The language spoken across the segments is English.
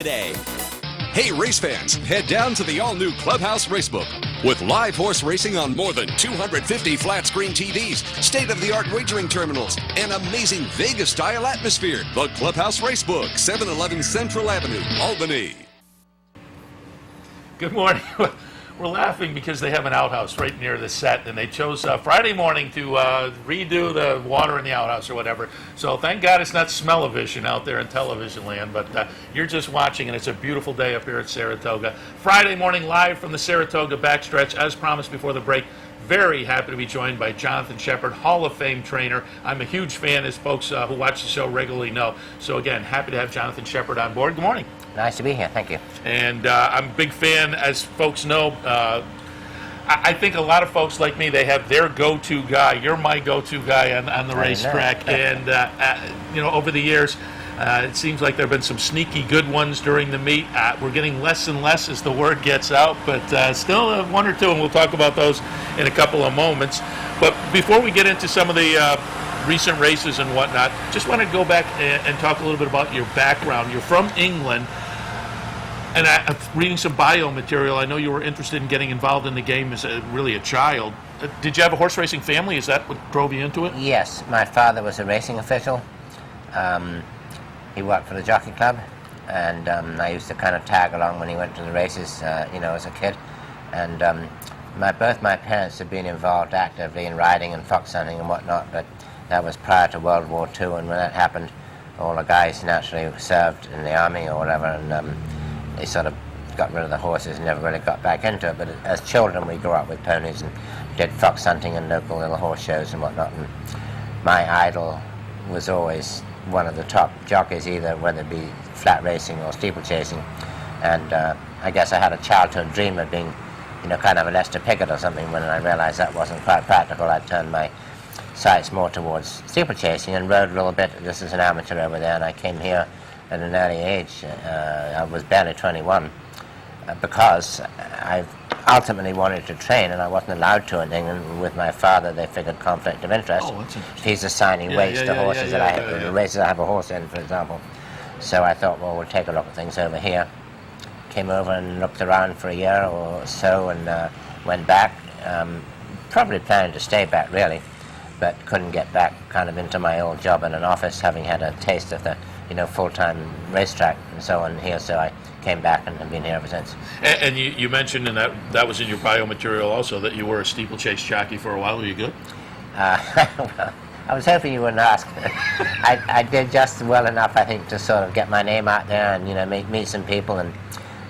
Today. Hey race fans, head down to the all-new Clubhouse Racebook. With live horse racing on more than 250 flat-screen TVs, state-of-the-art wagering terminals, and amazing Vegas-style atmosphere. The Clubhouse Racebook, 711 Central Avenue, Albany. Good morning. We're laughing because they have an outhouse right near the set, and they chose Friday morning to redo the water in the outhouse or whatever. So thank God it's not smell-o-vision out there in television land, but you're just watching, and it's a beautiful day up here at Saratoga. Friday morning live from the Saratoga backstretch, as promised before the break. Very happy to be joined by Jonathon Shappard, Hall of Fame trainer. I'm a huge fan, as folks who watch the show regularly know. So again, happy to have Jonathon Shappard on board. Good morning. Nice to be here. Thank you. And I'm a big fan, as folks know. I think a lot of folks like me, they have their go-to guy. You're my go-to guy on the racetrack. And, over the years, it seems like there have been some sneaky good ones during the meet. We're getting less and less as the word gets out, but still one or two, and we'll talk about those in a couple of moments. But before we get into some of the recent races and whatnot, just want to go back and talk a little bit about your background. You're from England, and I'm reading some bio material. I know you were interested in getting involved in the game as really a child. Did you have a horse racing family? Is that what drove you into it? Yes, my father was a racing official. He worked for the jockey club, and I used to kind of tag along when he went to the races, as a kid. And both my parents had been involved actively in riding and fox hunting and whatnot, but that was prior to World War II, and when that happened, all the guys naturally served in the army or whatever, and they sort of got rid of the horses and never really got back into it. But as children, we grew up with ponies and did fox hunting and local little horse shows and whatnot. And my idol was always one of the top jockeys, either whether it be flat racing or steeplechasing. And I guess I had a childhood dream of being, kind of a Lester Piggott or something. When I realized that wasn't quite practical, I turned my sights more towards steeplechasing and rode a little bit just as an amateur over there. And I came here at an early age. I was barely 21 because I ultimately wanted to train, and I wasn't allowed to in England. With my father, they figured conflict of interest. Oh, that's interesting. He's assigning weights to horses that I have, the races I have a horse in, for example. So I thought, well, we'll take a look at things over here. Came over and looked around for a year or so, and went back. Probably planning to stay back, really, but couldn't get back kind of into my old job in an office, having had a taste of the full-time racetrack and so on here. So I came back and have been here ever since. And you mentioned, and that was in your bio material also, that you were a steeplechase jockey for a while. Were you good? Well, I was hoping you wouldn't ask. I did just well enough, I think, to sort of get my name out there and meet some people, and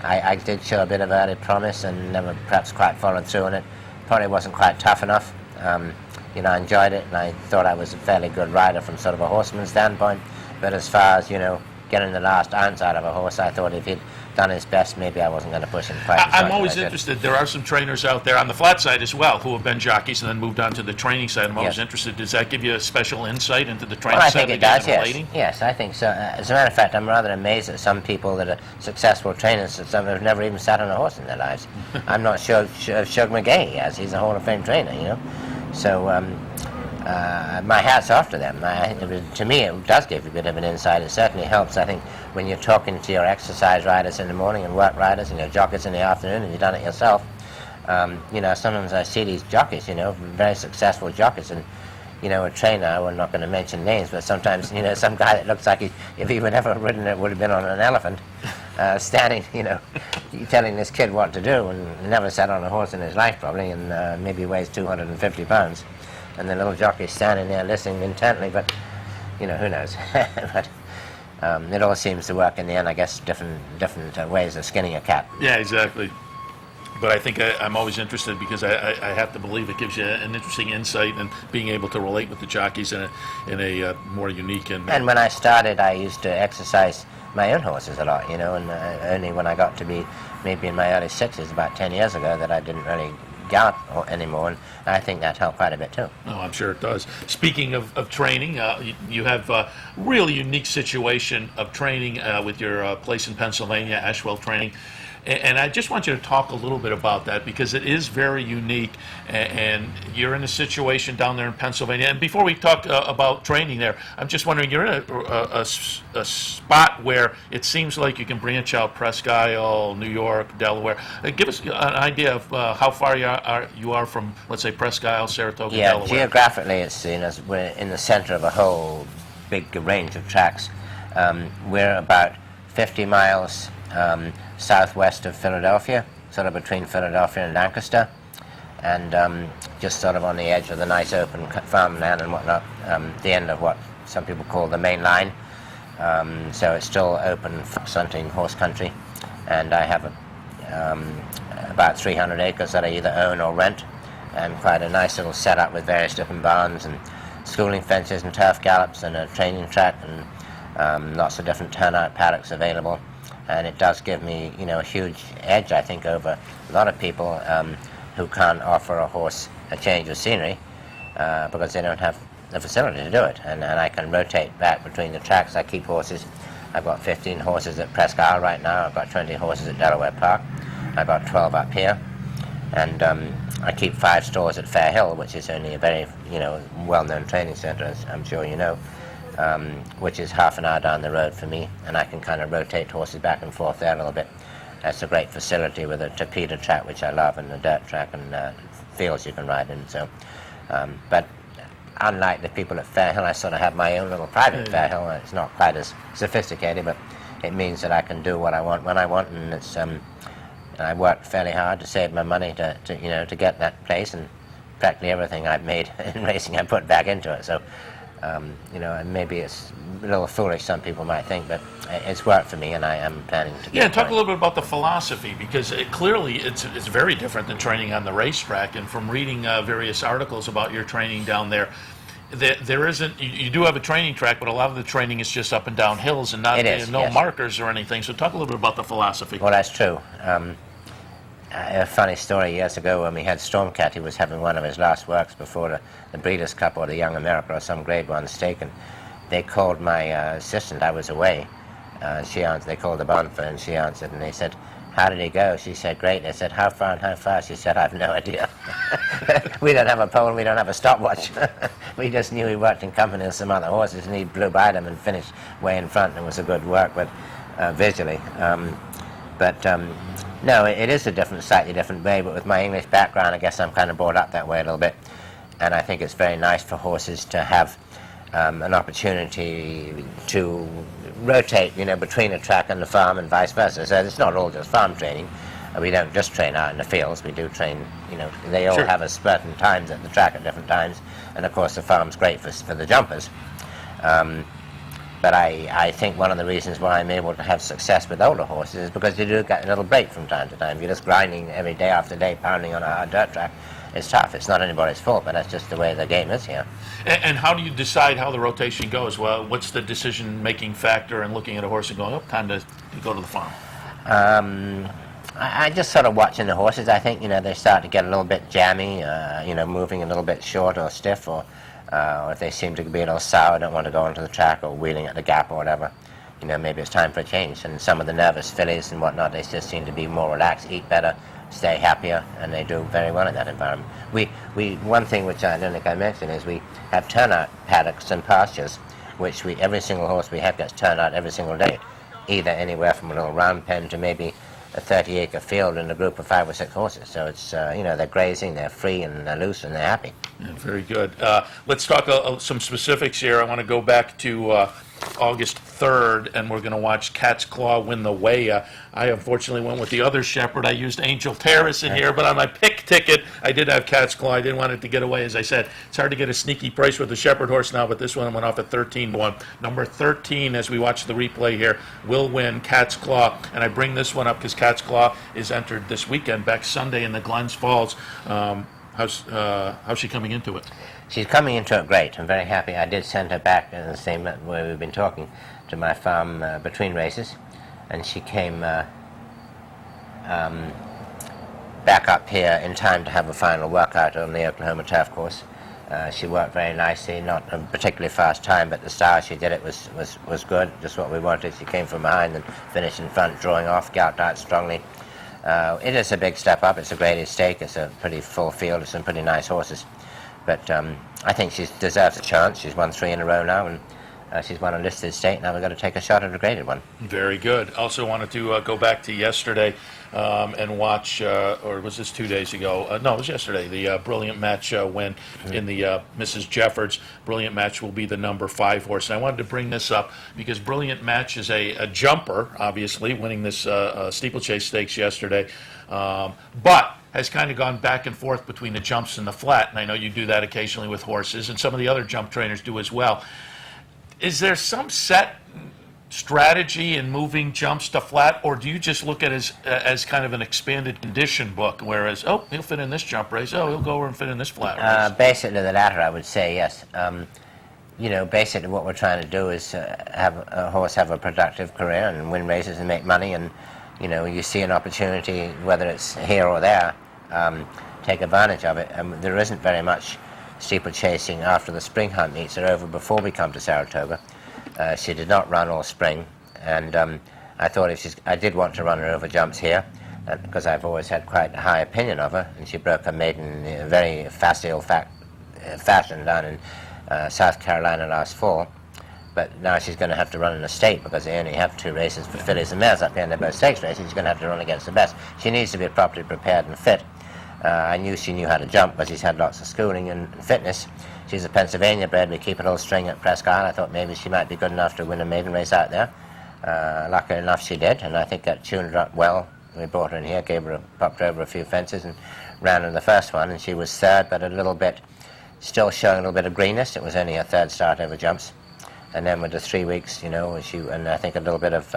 I did show a bit of early promise and never perhaps quite followed through on it. Probably wasn't quite tough enough. I enjoyed it, and I thought I was a fairly good rider from sort of a horseman's standpoint. But as far as, getting the last ounce out of a horse, I thought if he'd done his best, maybe I wasn't going to push him quite as much. I'm always interested. There are some trainers out there on the flat side as well who have been jockeys and then moved on to the training side. I'm always interested. Does that give you a special insight into the training side? I think it does, yes. Yes, I think so. As a matter of fact, I'm rather amazed at some people that are successful trainers that some have never even sat on a horse in their lives. I'm not sure if Shug McGahey has. He's a Hall of Fame trainer, So my hat's off to them. To me, it does give you a bit of an insight. It certainly helps, I think, when you're talking to your exercise riders in the morning and work riders and your jockeys in the afternoon, and you've done it yourself. Sometimes I see these jockeys, very successful jockeys, and, a trainer, I'm not going to mention names, but sometimes, some guy that looks like if he would ever have ridden it, would have been on an elephant, standing, telling this kid what to do, and never sat on a horse in his life, probably, and maybe weighs 250 pounds. And the little jockey's standing there listening intently, but, who knows. But it all seems to work in the end, I guess, different ways of skinning a cat. Yeah, exactly. But I think I'm always interested because I have to believe it gives you an interesting insight and being able to relate with the jockeys in a more unique and... And when I started, I used to exercise my own horses a lot, and only when I got to be maybe in my early 60s, about 10 years ago, that I didn't really gallop anymore, and I think that helped quite a bit too. Oh, I'm sure it does. Speaking of training, you have a really unique situation of training with your place in Pennsylvania, Ashwell Training. And I just want you to talk a little bit about that because it is very unique. And you're in a situation down there in Pennsylvania. And before we talk about training there, I'm just wondering, you're in a spot where it seems like you can branch out Presque Isle, New York, Delaware. Give us an idea of how far you are from, let's say, Presque Isle, Saratoga, Delaware. Yeah, geographically it's seen as we're in the center of a whole big range of tracks. We're about 50 miles southwest of Philadelphia, sort of between Philadelphia and Lancaster, and just sort of on the edge of the nice open farmland and whatnot, the end of what some people call the main line. So it's still open fox hunting, horse country, and I have about 300 acres that I either own or rent, and quite a nice little setup with various different barns and schooling fences and turf gallops and a training track and lots of different turnout paddocks available. And it does give me, a huge edge, I think, over a lot of people who can't offer a horse a change of scenery because they don't have the facility to do it. And I can rotate back between the tracks. I keep horses. I've got 15 horses at Presque Isle right now. I've got 20 horses at Delaware Park. I've got 12 up here. And I keep 5 stores at Fair Hill, which is only a very, well-known training center, as I'm sure you know. Which is half an hour down the road for me, and I can kind of rotate horses back and forth there a little bit. That's a great facility with a torpedo track, which I love, and a dirt track and fields you can ride in. So, but unlike the people at Fair Hill, I sort of have my own little private Fair Hill. It's not quite as sophisticated, but it means that I can do what I want when I want, and it's I worked fairly hard to save my money to get that place, and practically everything I've made in racing I put back into it. So. And maybe it's a little foolish, some people might think, but it's worked for me, and I am planning to. Yeah, talk a little bit about the philosophy, because clearly it's very different than training on the racetrack. And from reading various articles about your training down there, there isn't. You do have a training track, but a lot of the training is just up and down hills and not no markers or anything. So talk a little bit about the philosophy. Well, that's true. A funny story, years ago when we had Stormcat, he was having one of his last works before the Breeders' Cup or the Young America or some Grade 1 stake, and they called my assistant. I was away. She answered. They called the barn for her, and she answered, and they said, "How did he go?" She said, "Great." They said, "How far and how fast?" She said, "I have no idea." We don't have a pole, we don't have a stopwatch. We just knew he worked in company with some other horses, and he blew by them and finished way in front, and it was a good work, but visually. No, it is a slightly different way, but with my English background, I guess I'm kind of brought up that way a little bit. And I think it's very nice for horses to have an opportunity to rotate, between a track and the farm and vice versa. So it's not all just farm training. We don't just train out in the fields. We do train, they all have a certain times at the track at different times. And of course the farm's great for the jumpers. But I think one of the reasons why I'm able to have success with older horses is because you do get a little break from time to time. You're just grinding every day after day, pounding on a hard dirt track. It's tough. It's not anybody's fault, but that's just the way the game is here. And how do you decide how the rotation goes? Well, what's the decision-making factor in looking at a horse and going, oh, time to go to the farm? I just sort of watching the horses. I think, they start to get a little bit jammy, moving a little bit short or stiff, or if they seem to be a little sour, don't want to go onto the track or wheeling at the gap or whatever, maybe it's time for a change. And some of the nervous fillies and whatnot, they just seem to be more relaxed, eat better, stay happier, and they do very well in that environment. One thing which I don't think I mentioned is we have turnout paddocks and pastures, which every single horse we have gets turned out every single day, either anywhere from a little round pen to maybe a 30-acre field in a group of 5 or 6 horses. So it's, they're grazing, they're free, and they're loose, and they're happy. Yeah, very good. Let's talk some specifics here. I want to go back to August 3rd, and we're going to watch Cat's Claw win the weigh. I unfortunately went with the other Shappard. I used Angel Terrace in here, but on my pick ticket, I did have Cat's Claw. I didn't want it to get away. As I said, it's hard to get a sneaky price with the Shappard horse now, but this one went off at 13-1. Number 13, as we watch the replay here, will win Cat's Claw. And I bring this one up because Cat's Claw is entered this weekend, back Sunday in the Glens Falls. How's she coming into it? She's coming into it great. I'm very happy. I did send her back in the same way we've been talking to my farm between races, and she came back up here in time to have a final workout on the Oklahoma turf course. She worked very nicely, not a particularly fast time, but the style she did it was good, just what we wanted. She came from behind and finished in front, drawing off, galloped out strongly. It is a big step up. It's a great stake. It's a pretty full field. It's some pretty nice horses. But I think she deserves a chance. She's won 3 in a row now, and she's won a listed stake. Now we've got to take a shot at a graded one. Very good. Also wanted to go back to yesterday and watch, or was this 2 days ago? No, it was yesterday. The Brilliant Match win in the Mrs. Jeffords. Brilliant Match will be the number 5 horse. And I wanted to bring this up because Brilliant Match is a jumper, obviously, winning this steeplechase stakes yesterday. But has kind of gone back and forth between the jumps and the flat. And I know you do that occasionally with horses, and some of the other jump trainers do as well. Is there some set strategy in moving jumps to flat, or do you just look at it as kind of an expanded condition book, whereas, oh, he'll fit in this jump race, oh, he'll go over and fit in this flat race? Basically the latter, I would say, yes. Basically what we're trying to do is have a horse have a productive career and win races and make money, and, you see an opportunity, whether it's here or there, take advantage of it. There isn't very much steeplechasing after the spring hunt meets are over before we come to Saratoga. She did not run all spring, and I thought I did want to run her over jumps here, because I've always had quite a high opinion of her, and she broke her maiden in a very facile fashion down in South Carolina last fall. But now she's going to have to run in a state because they only have 2 races for fillies and mares up here, and they're both stakes races. She's going to have to run against the best. She needs to be properly prepared and fit. I knew she knew how to jump, but she's had lots of schooling and fitness. She's a Pennsylvania bred. We keep a little string at Presque Isle. I thought maybe she might be good enough to win a maiden race out there. Lucky enough she did, and I think that tuned her up well. We brought her in here, popped her over a few fences and ran in the first one, and she was third, but a little bit, still showing a little bit of greenness. It was only her third start over jumps. And then with the 3 weeks, and I think a little bit of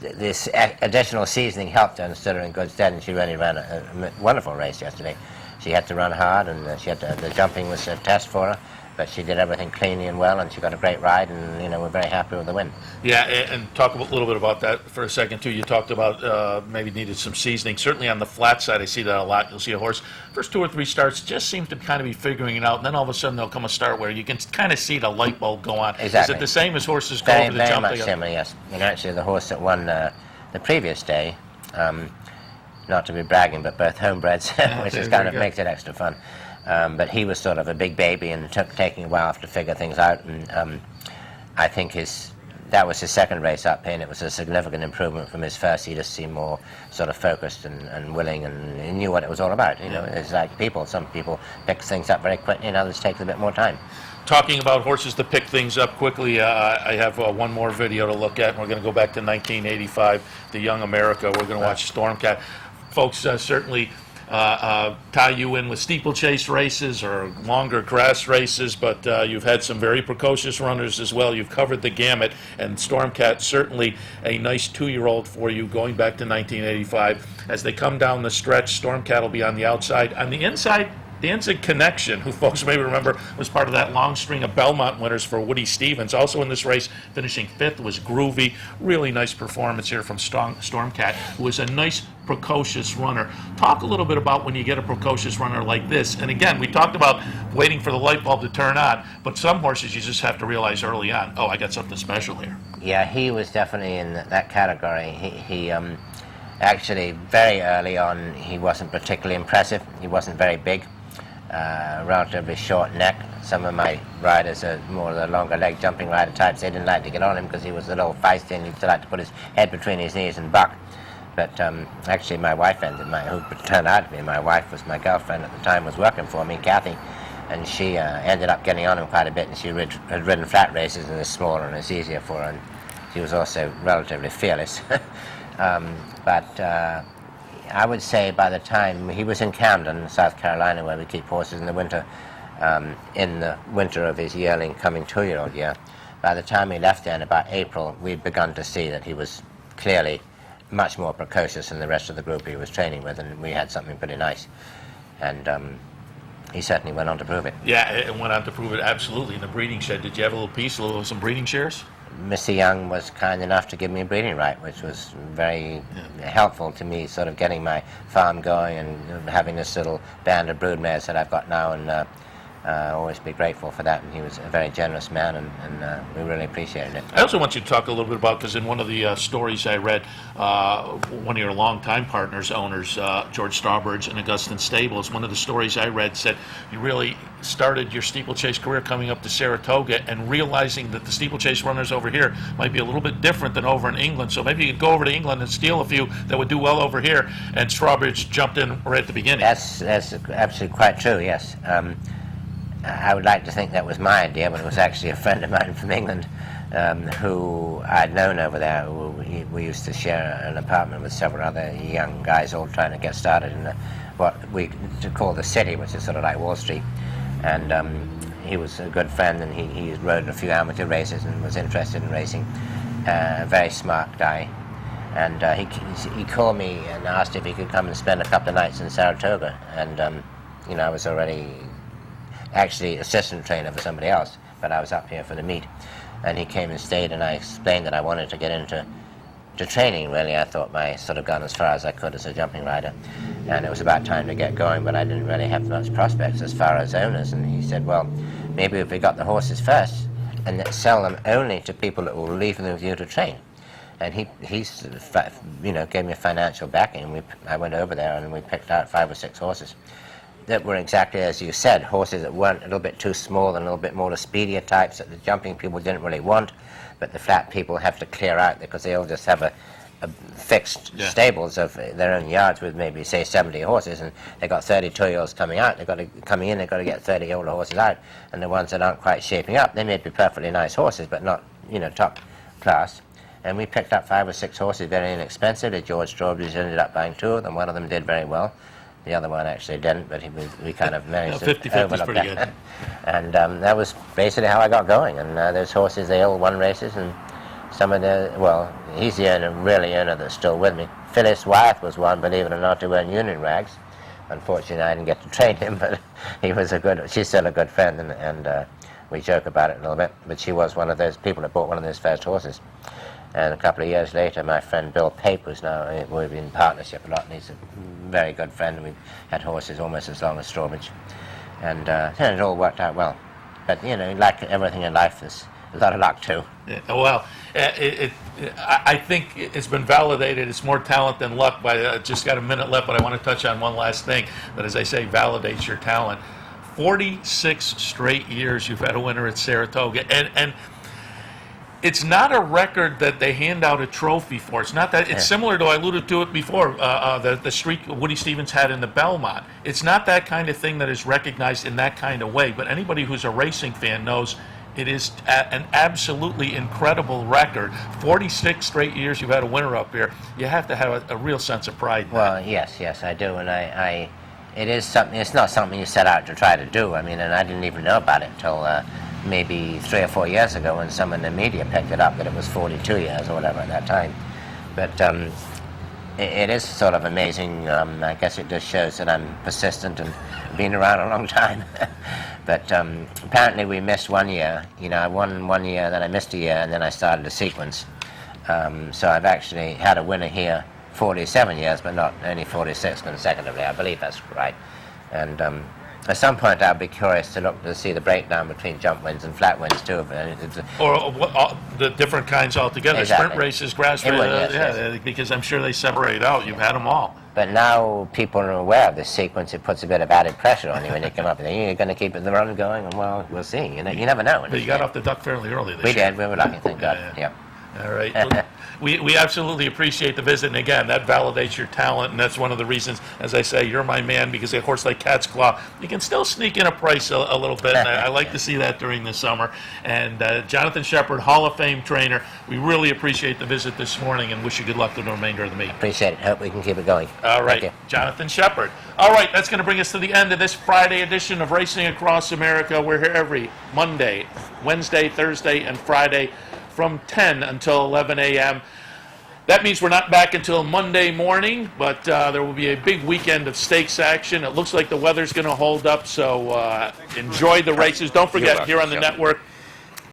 this additional seasoning helped her and stood her in good stead, and she really ran a wonderful race yesterday. She had to run hard, and the jumping was a test for her, but she did everything cleanly and well, and she got a great ride, and we're very happy with the win. Yeah, and talk a little bit about that for a second too. You talked about maybe needed some seasoning. Certainly on the flat side, I see that a lot. You'll see a horse first 2 or 3 starts just seem to kind of be figuring it out, and then all of a sudden there'll come a start where you can kind of see the light bulb go on. Exactly. Is it the same as horses go over the jump? Very much similar, yes. Actually, the horse that won the previous day, not to be bragging, but both homebreds, which is kind of makes it extra fun. But he was sort of a big baby, and it taking a while to figure things out. And I think that was his second race up here, and it was a significant improvement from his first. He just seemed more sort of focused and willing, and he knew what it was all about. It's like some people pick things up very quickly, and others take a bit more time. Talking about horses to pick things up quickly, I have one more video to look at, and we're going to go back to 1985, the Young America. We're going to watch Stormcat. Folks certainly tie you in with steeplechase races or longer grass races, but you've had some very precocious runners as well. You've covered the gamut, and Stormcat certainly a nice 2-year-old for you going back to 1985. As they come down the stretch, Stormcat will be on the outside. On the inside, Danzig Connection, who folks may remember was part of that long string of Belmont winners for Woody Stevens, also in this race, finishing 5th, was groovy. Really nice performance here from Stormcat, who is a nice, precocious runner. Talk a little bit about when you get a precocious runner like this. And again, we talked about waiting for the light bulb to turn on, but some horses you just have to realize early on, oh, I got something special here. Yeah, he was definitely in that category. He actually, very early on, he wasn't particularly impressive. He wasn't very big. Relatively short neck. Some of my riders are more the longer leg jumping rider types. They didn't like to get on him because he was a little feisty and he used to like to put his head between his knees and buck. But actually my wife who turned out to be my wife, was my girlfriend at the time, was working for me, Kathy, and she ended up getting on him quite a bit, and she had ridden flat races and it's smaller and it's easier for her, and she was also relatively fearless. But I would say by the time he was in Camden, South Carolina, where we keep horses in the winter of his yearling coming 2-year-old year, by the time he left there in about April, we'd begun to see that he was clearly much more precocious than the rest of the group he was training with, and we had something pretty nice. And he certainly went on to prove it. Yeah, it went on to prove it, absolutely. In the breeding shed, did you have a little piece, some breeding shares? Mr. Young was kind enough to give me a breeding right, which was very helpful to me, sort of getting my farm going and having this little band of broodmares that I've got now, and always be grateful for that, and he was a very generous man, and we really appreciated it. I also want you to talk a little bit about, because in one of the stories I read, one of your longtime partners, owners, George Strawbridge and Augustine Stables, one of the stories I read said you really started your steeplechase career coming up to Saratoga and realizing that the steeplechase runners over here might be a little bit different than over in England, so maybe you could go over to England and steal a few that would do well over here, and Strawbridge jumped in right at the beginning. That's absolutely quite true, yes. I would like to think that was my idea, but it was actually a friend of mine from England who I'd known over there. We used to share an apartment with several other young guys all trying to get started in what we call the city, which is sort of like Wall Street. And he was a good friend, and he rode a few amateur races and was interested in racing. A very smart guy. And he called me and asked if he could come and spend a couple of nights in Saratoga. And, I was already actually assistant trainer for somebody else, but I was up here for the meet, and he came and stayed, and I explained that I wanted to get into training. Really, I thought I sort of gone as far as I could as a jumping rider, and it was about time to get going, but I didn't really have much prospects as far as owners. And he said, well, maybe if we got the horses first and sell them only to people that will leave them with you to train. And he gave me a financial backing. I went over there and we picked out 5 or 6 horses that were exactly as you said, horses that weren't a little bit too small and a little bit more the speedier types that the jumping people didn't really want, but the flat people have to clear out because they all just have a fixed stables of their own yards with maybe, say, 70 horses, and they've got 32-year-olds coming out. They've got to get 30 older horses out, and the ones that aren't quite shaping up, they may be perfectly nice horses, but not, top class. And we picked up 5 or 6 horses very inexpensively. George Strawbridge ended up buying 2 of them. One of them did very well. The other one actually didn't, but we kind of managed to 50-50 is pretty good. And that was basically how I got going. And those horses, they all won races, and some of he's the really owner that's still with me. Phyllis Wyeth was one, believe it or not, to wear union rags. Unfortunately, I didn't get to train him, but she's still a good friend, and we joke about it a little bit. But she was one of those people that bought one of those first horses. And a couple of years later, my friend Bill Pape, who's now, we've been in partnership a lot, and he's a very good friend, and we've had horses almost as long as Strawbridge. And it all worked out well. But, like everything in life, there's a lot of luck, too. Yeah, well, I think it's been validated. It's more talent than luck. But just got a minute left, but I want to touch on one last thing that, as I say, validates your talent. 46 straight years you've had a winner at Saratoga, and it's not a record that they hand out a trophy for. It's not that. It's similar to, I alluded to it before, the streak Woody Stevens had in the Belmont. It's not that kind of thing that is recognized in that kind of way, but anybody who's a racing fan knows it is an absolutely incredible record. 46 straight years you've had a winner up here. You have to have a real sense of pride in that. Yes, I do, and it is something. It's not something you set out to try to do. I mean, and I didn't even know about it until maybe 3 or 4 years ago when some in the media picked it up that it was 42 years or whatever at that time. But it is sort of amazing. I guess it just shows that I'm persistent and been around a long time. But apparently we missed 1 year. I won 1 year, then I missed a year, and then I started a sequence. So I've actually had a winner here 47 years, but not only 46 consecutively. I believe that's right. And at some point, I'll be curious to look to see the breakdown between jump wins and flat wins too. Or the different kinds altogether. Exactly. Sprint races, grass races, yes. Because I'm sure they separate out. You've had them all. But now people are aware of this sequence. It puts a bit of added pressure on you when you come up with it. You're going to keep the run going, and well, we'll see. You never know. But you got off the duck fairly early this year. We did. We were lucky, thank God. Yeah. All right. We absolutely appreciate the visit, and again, that validates your talent, and that's one of the reasons, as I say, you're my man, because a horse like Cat's Claw, you can still sneak in a price a little bit, and I like to see that during the summer. And Jonathon Shappard, Hall of Fame trainer, we really appreciate the visit this morning and wish you good luck through the remainder of the meet. Appreciate it. Hope we can keep it going. All right, Jonathon Shappard. All right, that's going to bring us to the end of this Friday edition of Racing Across America. We're here every Monday, Wednesday, Thursday, and Friday from 10 until 11 a.m. That means we're not back until Monday morning, but there will be a big weekend of stakes action. It looks like the weather's going to hold up, so enjoy the races. Don't forget, here on the network,